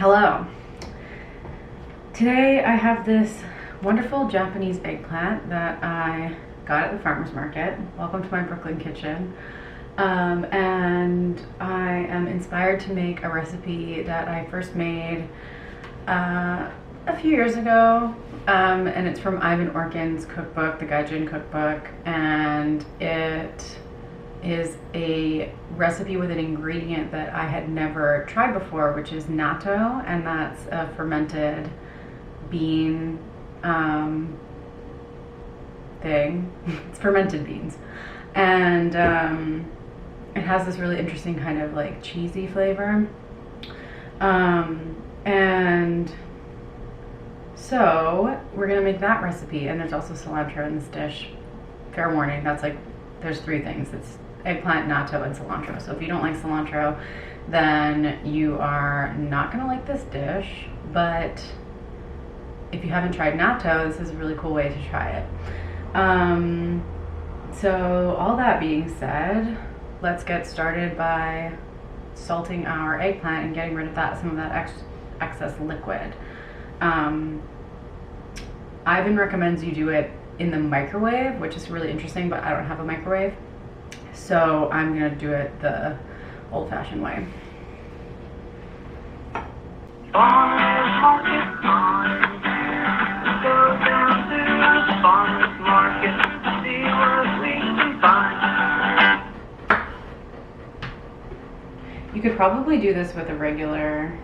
Hello. Today I have this wonderful Japanese eggplant that I got at the farmer's market. Welcome to my Brooklyn kitchen. And I am inspired to make a recipe that I first made a few years ago. And it's from Ivan Orkin's cookbook, the Gaijin cookbook, and it is a recipe with an ingredient that I had never tried before, which is natto, and that's a fermented bean thing. It's fermented beans, and it has this really interesting kind of like cheesy flavor. And so we're gonna make that recipe, and there's also cilantro in this dish. Fair warning, that's like, there's three things. It's eggplant, natto, and cilantro. So if you don't like cilantro, then you are not gonna like this dish. But if you haven't tried natto, this is a really cool way to try it. So all that being said, let's get started by salting our eggplant and getting rid of some of that excess liquid. Ivan recommends you do it in the microwave, which is really interesting, but I don't have a microwave. So I'm gonna do it the old-fashioned way. You could probably do this with a regular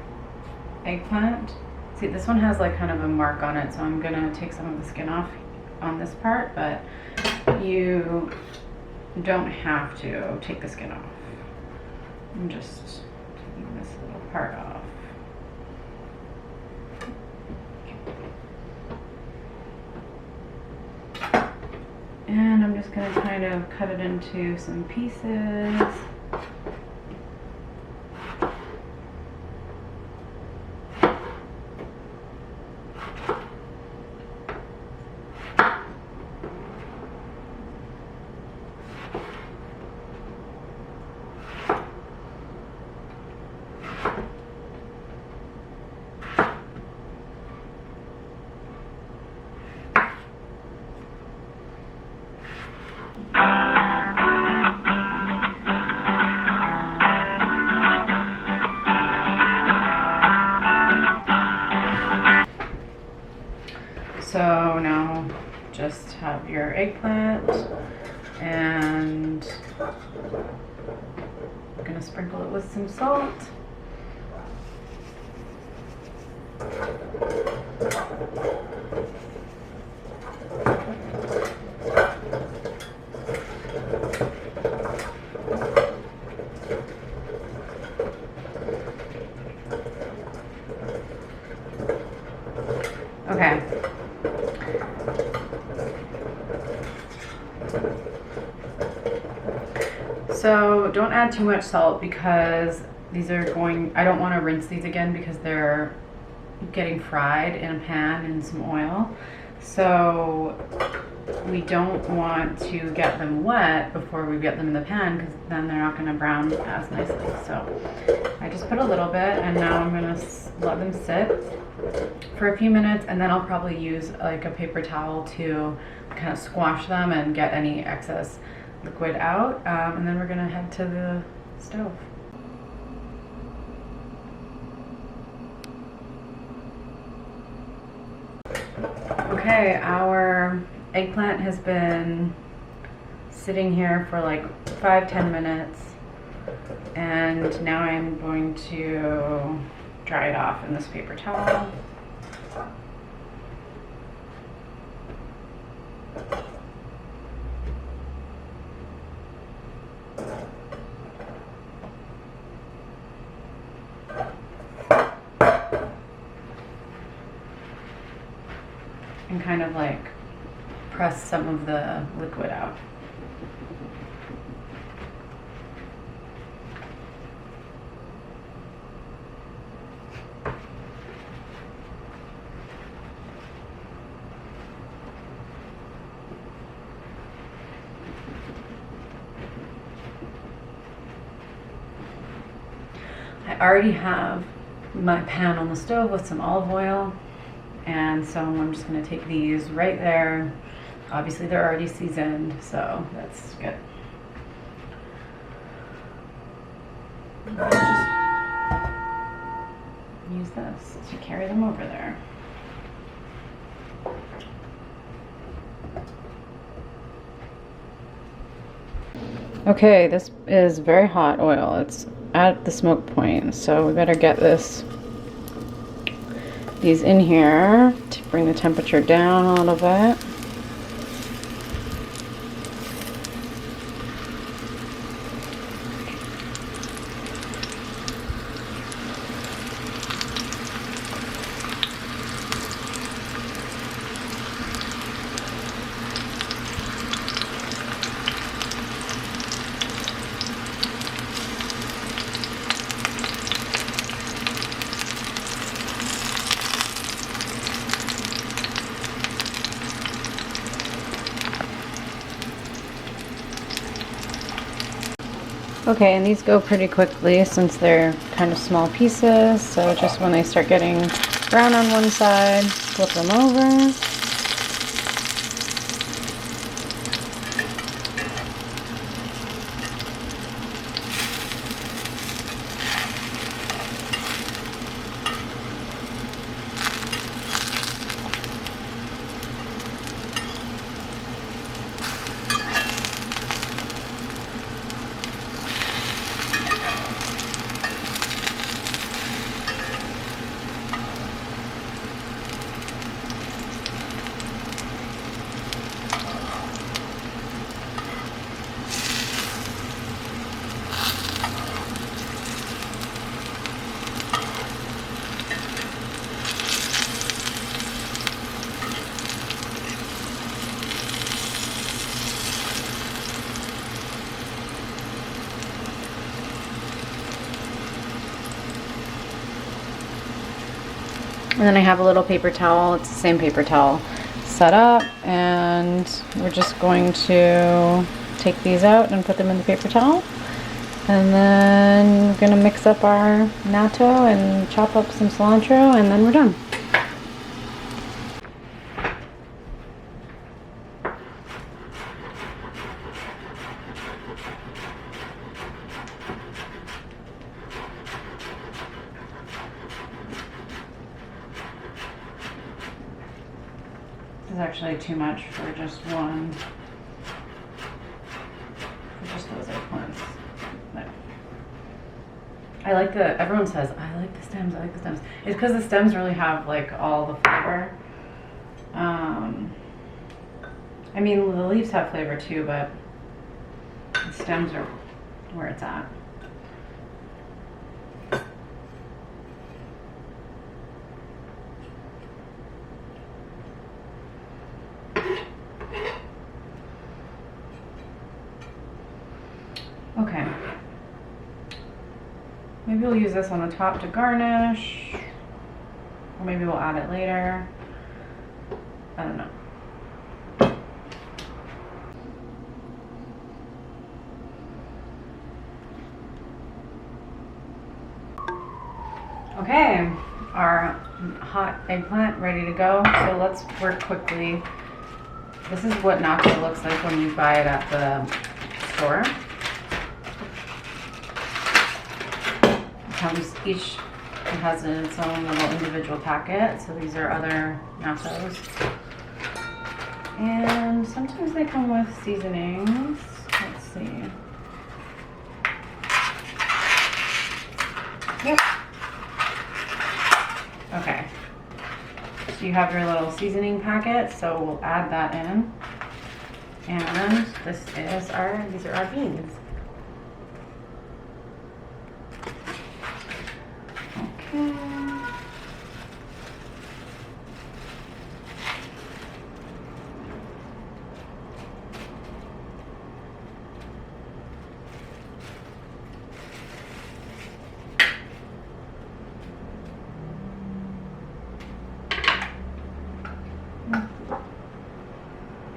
eggplant. See, this one has like kind of a mark on it, so I'm gonna take some of the skin off on this part, but you don't have to take the skin off. I'm just taking this little part off. And I'm just gonna kind of cut it into some pieces. So now just have your eggplant, and I'm gonna sprinkle it with some salt. Okay. So don't add too much salt, because these are I don't want to rinse these again because they're getting fried in a pan in some oil. So we don't want to get them wet before we get them in the pan, because then they're not going to brown as nicely. So I just put a little bit, and now I'm going to let them sit for a few minutes, and then I'll probably use like a paper towel to kind of squash them and get any excess liquid out, and then we're gonna head to the stove. Okay, our eggplant has been sitting here for like 5-10 minutes, and now I'm going to dry it off in this paper towel. And kind of like press some of the liquid out. I already have my pan on the stove with some olive oil. And so I'm just gonna take these right there. Obviously they're already seasoned, so that's good. I'll just use this to carry them over there. Okay, this is very hot oil. It's at the smoke point, so we better get these in here to bring the temperature down a little bit. Okay, and these go pretty quickly since they're kind of small pieces, so just when they start getting brown on one side, flip them over. And then I have a little paper towel. It's the same paper towel set up, and we're just going to take these out and put them in the paper towel. And then we're gonna mix up our natto and chop up some cilantro, and then we're done. This is actually too much for just one, for just those eggplants. But I like everyone says, I like the stems, I like the stems. It's because the stems really have like all the flavor. I mean, the leaves have flavor too, but the stems are where it's at. Okay, maybe we'll use this on the top to garnish, or maybe we'll add it later. I don't know. Okay, our hot eggplant ready to go. So let's work quickly. This is what natto looks like when you buy it at the store. Each has its own little individual packet, so these are other nattos. And sometimes they come with seasonings. Let's see. Yep. Okay. So you have your little seasoning packet, so we'll add that in. And these are our beans. Okay.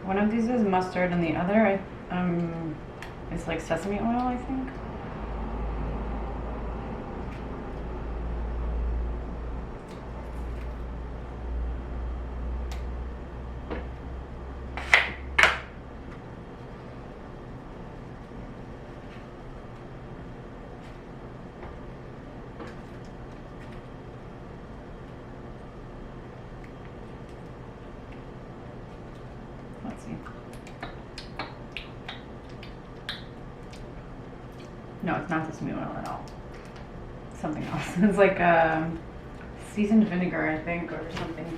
One of these is mustard and the other it's like sesame oil, I think. No, it's not sesame oil at all. Something else. It's like seasoned vinegar, I think, or something.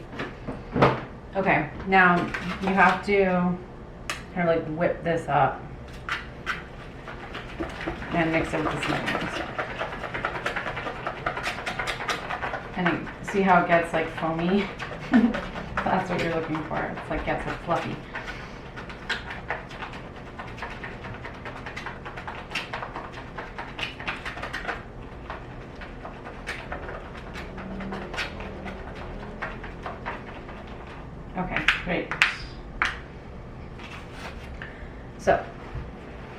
Okay, now you have to kind of like whip this up and mix it with the mayonnaise. And see how it gets like foamy? That's what you're looking for. It's like gets like fluffy. Okay, great. So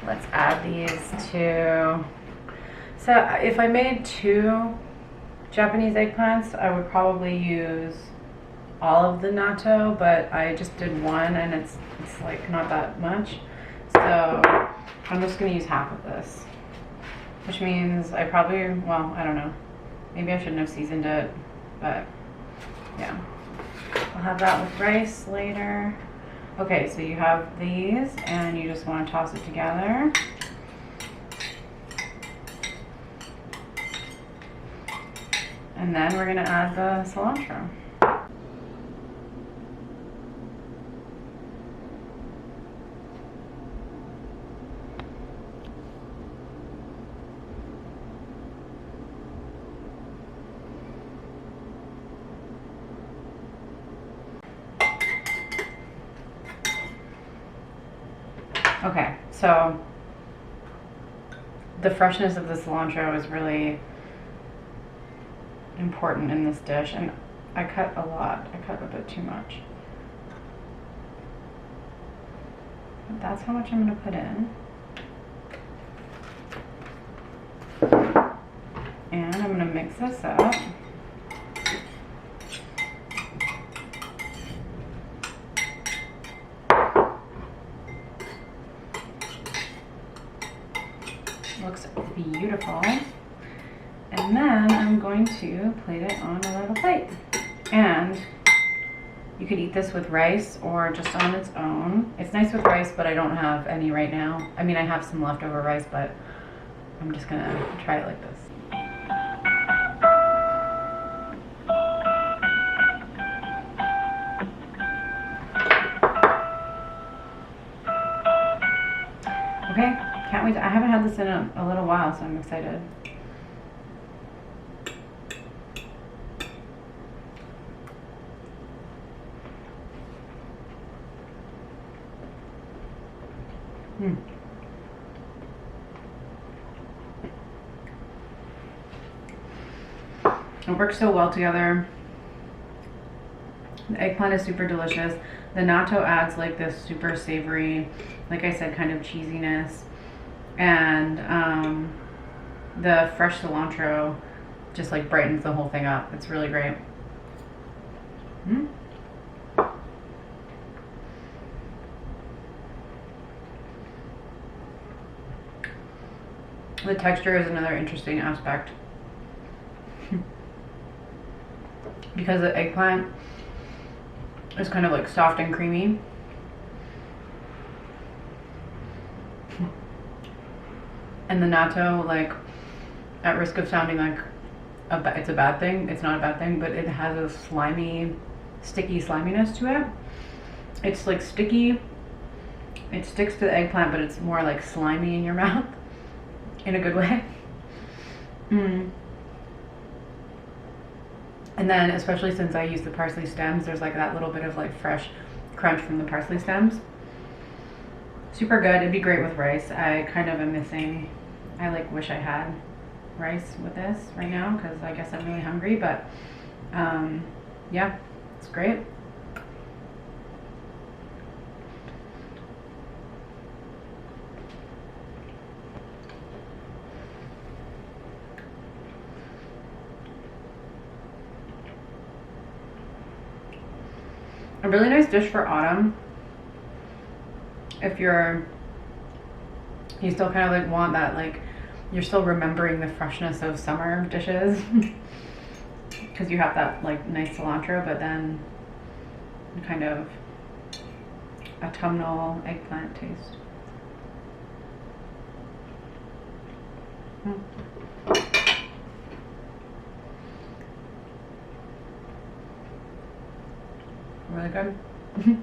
let's add these to, so if I made 2 Japanese eggplants, I would probably use all of the natto, but I just did 1 and it's like not that much. So I'm just gonna use half of this, which means I probably, well, I don't know. Maybe I shouldn't have seasoned it, but yeah. I'll have that with rice later. Okay, so you have these and you just want to toss it together. And then we're going to add the cilantro. Okay, so the freshness of the cilantro is really important in this dish, and I cut a lot. I cut a bit too much. But that's how much I'm going to put in. And I'm going to mix this up. Looks beautiful. And then I'm going to plate it on a little plate. And you could eat this with rice or just on its own. It's nice with rice, but I don't have any right now. I mean, I have some leftover rice, but I'm just gonna try it like this. Okay, can't wait. I haven't had this in a little while, so I'm excited. It works so well together. The eggplant is super delicious. The natto adds like this super savory, like I said, kind of cheesiness. And the fresh cilantro just like brightens the whole thing up. It's really great. The texture is another interesting aspect. Because the eggplant is kind of like soft and creamy. And the natto, like, at risk of sounding like it's a bad thing, it's not a bad thing, but it has a slimy, sticky sliminess to it. It's like sticky, it sticks to the eggplant, but it's more like slimy in your mouth, in a good way. And then, especially since I use the parsley stems, there's like that little bit of like fresh crunch from the parsley stems. Super good. It'd be great with rice. I kind of am missing, I like wish I had rice with this right now because I guess I'm really hungry, but yeah, it's great. A really nice dish for autumn. If you still kind of like want that, like you're still remembering the freshness of summer dishes because you have that like nice cilantro, but then kind of autumnal eggplant taste. Really good.